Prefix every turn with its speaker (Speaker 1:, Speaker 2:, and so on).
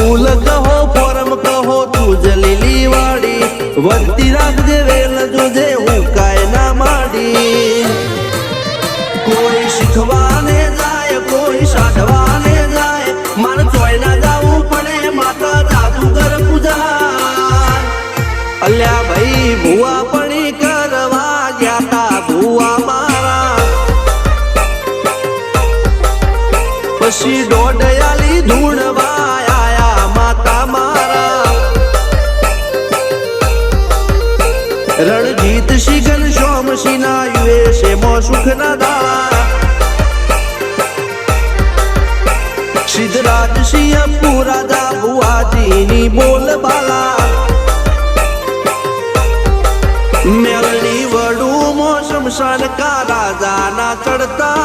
Speaker 1: ફૂલ કહો ફોરમ કહો તું જલીલી વાડી વધતી રાખજે વેલ જોજે હું કાય ના માડી કોઈ શીખવાને જાય કોઈ સાધવાને જાય મારે ચોય ના જાવું પડે માતા જાદુગર પૂજા અલ્યા ભાઈ ભુવા પણી કરવા ગયા તા ભુવા મારા પછી દોડયાલી ધૂણવા આયા માતા મારા રણજીત શિગન શોમશી ના યુએસે મો સુખ ના દાળા સિદ્ધરાજ સિંહ પુરાજા ભુવાજીની બોલ બાલા મેલની વડું મો શમશાન કા રાજા ના ચડતા